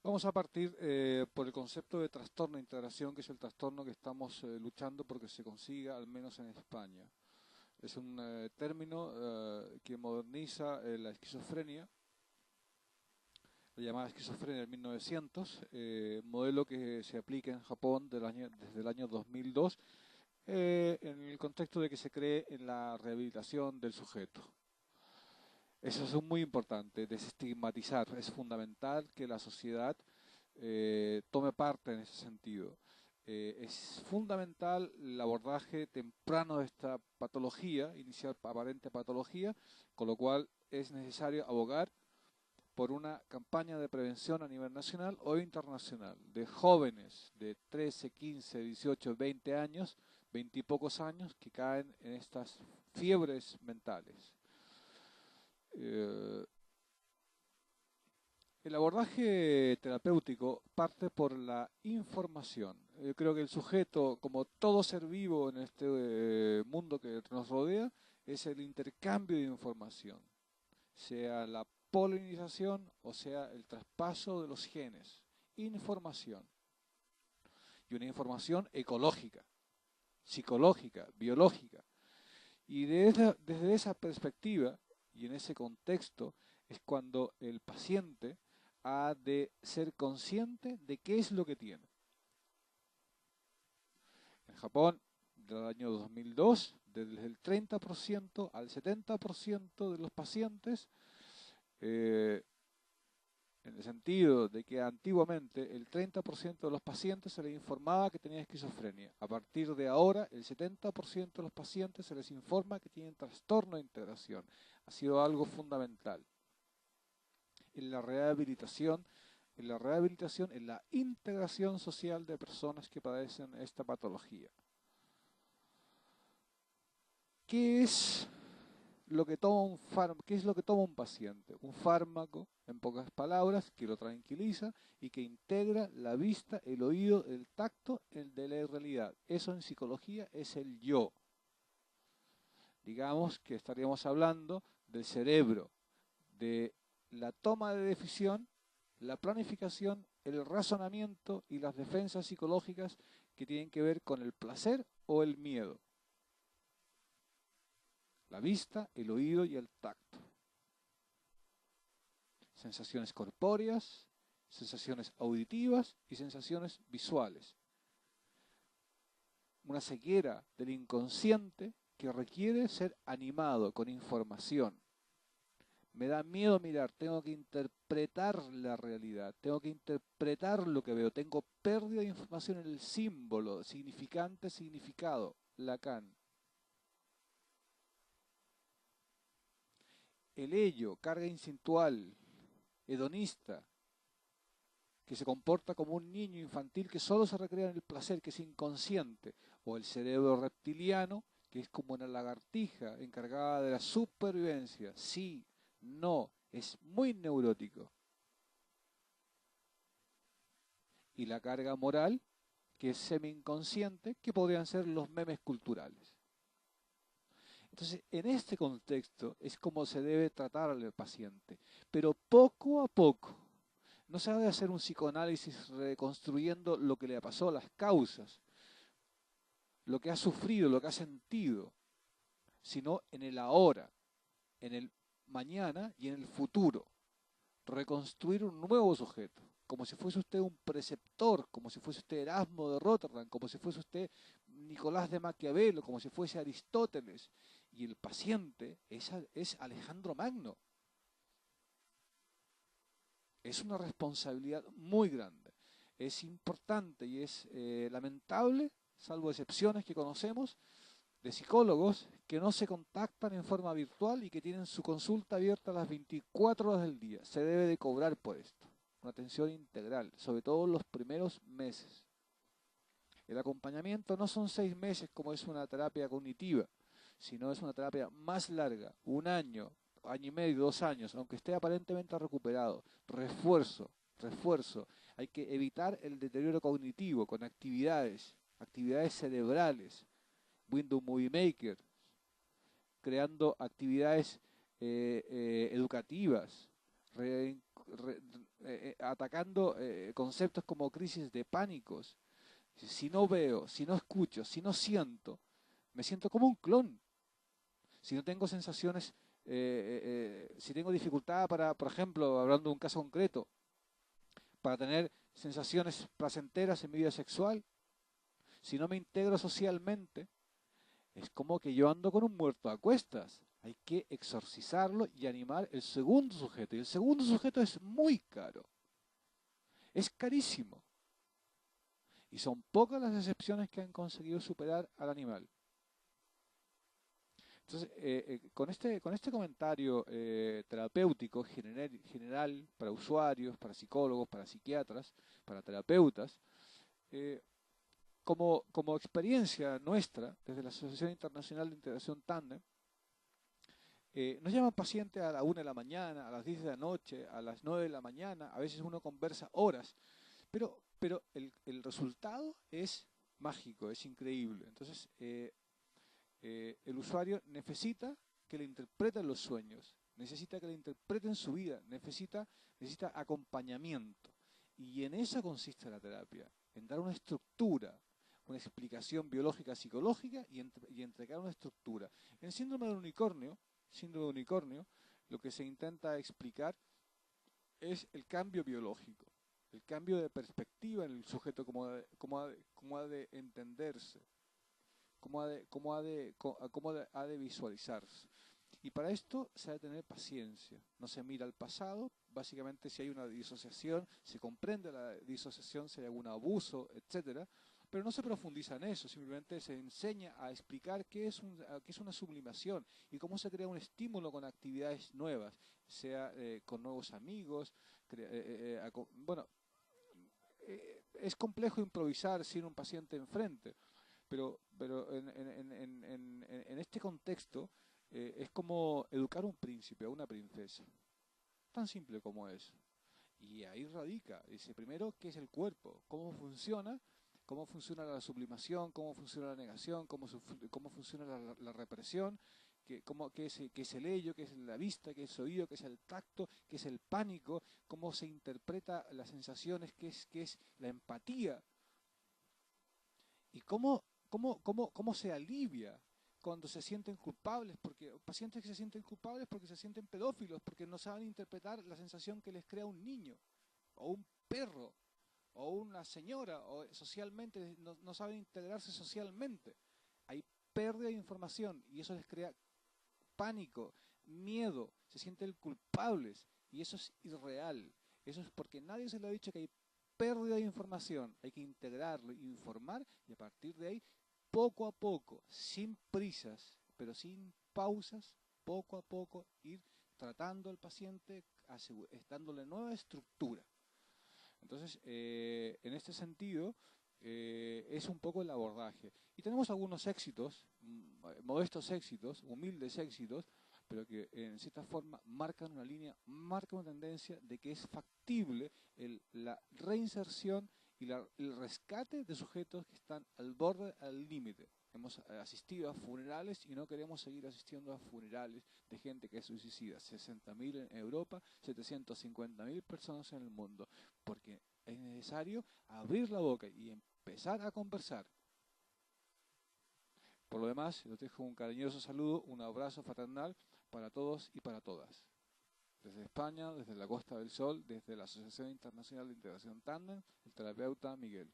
Vamos a partir por el concepto de trastorno de integración, que es el trastorno que estamos luchando porque se consiga, al menos en España. Es un término que moderniza la esquizofrenia, la llamada esquizofrenia del 1900, modelo que se aplica en Japón desde el año 2002, en el contexto de que se cree en la rehabilitación del sujeto. Eso es muy importante, desestigmatizar. Es fundamental que la sociedad tome parte en ese sentido. Es fundamental el abordaje temprano de esta patología, inicial aparente patología, con lo cual es necesario abogar por una campaña de prevención a nivel nacional o internacional de jóvenes de 13, 15, 18, 20 años, 20 y pocos años que caen en estas fiebres mentales. Eh, El abordaje terapéutico parte por la información. Yo creo que el sujeto, como todo ser vivo en este mundo que nos rodea, es el intercambio de información, sea la polinización o sea el traspaso de los genes. Información. Y una información ecológica, psicológica, biológica. Y desde esa perspectiva y en ese contexto es cuando el paciente ha de ser consciente de qué es lo que tiene. En Japón, del año 2002, desde el 30% al 70% de los pacientes, eh, en el sentido de que antiguamente el 30% de los pacientes se les informaba que tenían esquizofrenia. A partir de ahora, el 70% de los pacientes se les informa que tienen trastorno de integración. Ha sido algo fundamental en la rehabilitación, en la integración social de personas que padecen esta patología. ¿Qué es lo que toma qué es lo que toma un paciente? Un fármaco, en pocas palabras, que lo tranquiliza y que integra la vista, el oído, el tacto, el de la realidad. Eso en psicología es el yo. Digamos que estaríamos hablando del cerebro, de la toma de decisión, la planificación, el razonamiento y las defensas psicológicas que tienen que ver con el placer o el miedo. La vista, el oído y el tacto. Sensaciones corpóreas, sensaciones auditivas y sensaciones visuales. Una ceguera del inconsciente que requiere ser animado con información. Me da miedo mirar, tengo que interpretar la realidad, tengo que interpretar lo que veo, tengo pérdida de información en el símbolo, significante, significado, Lacan. El ello, carga instintual, hedonista, que se comporta como un niño infantil que solo se recrea en el placer, que es inconsciente, o el cerebro reptiliano, que es como una lagartija encargada de la supervivencia. Sí, no, es muy neurótico. Y la carga moral, que es semi-inconsciente, que podrían ser los memes culturales. Entonces, en este contexto es como se debe tratar al paciente, pero poco a poco. No se ha de hacer un psicoanálisis reconstruyendo lo que le pasó, las causas, lo que ha sufrido, lo que ha sentido, sino en el ahora, en el mañana y en el futuro. Reconstruir un nuevo sujeto, como si fuese usted un preceptor, como si fuese usted Erasmo de Rotterdam, como si fuese usted Nicolás de Maquiavelo, como si fuese Aristóteles. Y el paciente es Alejandro Magno. Es una responsabilidad muy grande. Es importante y es lamentable, salvo excepciones que conocemos, de psicólogos que no se contactan en forma virtual y que tienen su consulta abierta a las 24 horas del día. Se debe de cobrar por esto. Una atención integral, sobre todo en los primeros meses. El acompañamiento no son 6 meses como es una terapia cognitiva, sino es una terapia más larga, un año, año y medio, 2 años, aunque esté aparentemente recuperado. Refuerzo, refuerzo. Hay que evitar el deterioro cognitivo con actividades, actividades cerebrales, Windows Movie Maker, creando actividades educativas, re- atacando conceptos como crisis de pánicos. Si no veo, si no escucho, si no siento, me siento como un clon. Si no tengo sensaciones, si tengo dificultad para, por ejemplo, hablando de un caso concreto, para tener sensaciones placenteras en mi vida sexual, si no me integro socialmente, es como que yo ando con un muerto a cuestas. Hay que exorcizarlo y animar el segundo sujeto. Y el segundo sujeto es muy caro. Es carísimo. Y son pocas las excepciones que han conseguido superar al animal. Entonces, con este comentario terapéutico general para usuarios, para psicólogos, para psiquiatras, para terapeutas, eh, como experiencia nuestra, desde la Asociación Internacional de Integración Tandem, nos llaman pacientes a la 1 de la mañana, a las 10 de la noche, a las 9 de la mañana, a veces uno conversa horas, pero el resultado es mágico, es increíble. Entonces, el usuario necesita que le interpreten los sueños, necesita que le interpreten su vida, necesita acompañamiento. Y en eso consiste la terapia, en dar una estructura, una explicación biológica, psicológica y entregar una estructura. En el síndrome de unicornio, lo que se intenta explicar es el cambio biológico, el cambio de perspectiva en el sujeto, cómo ha de entenderse, ha de visualizarse. Y para esto se ha de tener paciencia. No se mira al pasado, básicamente si hay una disociación, se comprende la disociación, si hay algún abuso, etcétera, pero no se profundiza en eso, simplemente se enseña a explicar qué es una sublimación y cómo se crea un estímulo con actividades nuevas, sea con nuevos amigos, bueno, es complejo improvisar sin un paciente enfrente, pero en este contexto es como educar a un príncipe, a una princesa. Tan simple como eso. Y ahí radica. Dice, primero, ¿qué es el cuerpo? ¿Cómo funciona la sublimación? ¿Cómo funciona la negación? ¿Cómo funciona la represión? ¿Qué es el ello? ¿Qué es la vista? ¿Qué es el oído? ¿Qué es el tacto? ¿Qué es el pánico? ¿Cómo se interpreta las sensaciones? ¿Qué es la empatía? ¿Y cómo se alivia cuando se sienten culpables? Porque pacientes que se sienten culpables porque se sienten pedófilos, porque no saben interpretar la sensación que les crea un niño, o un perro, o una señora, o socialmente, no saben integrarse socialmente. Hay pérdida de información y eso les crea pánico, miedo, se sienten culpables y eso es irreal. Eso es porque nadie se le ha dicho que hay pérdida de información, hay que integrarlo, informar y a partir de ahí, poco a poco, sin prisas, pero sin pausas, poco a poco ir tratando al paciente, dándole nueva estructura. Entonces, en este sentido, es un poco el abordaje. Y tenemos algunos éxitos, modestos éxitos, humildes éxitos, pero que en cierta forma marcan una línea, marcan una tendencia de que es factible la reinserción y el rescate de sujetos que están al borde, al límite. Hemos asistido a funerales y no queremos seguir asistiendo a funerales de gente que es suicida. 60.000 en Europa, 750.000 personas en el mundo. Porque es necesario abrir la boca y empezar a conversar. Por lo demás, les dejo un cariñoso saludo, un abrazo fraternal para todos y para todas. Desde España, desde la Costa del Sol, desde la Asociación Internacional de Integración Tandem, el terapeuta Miguel.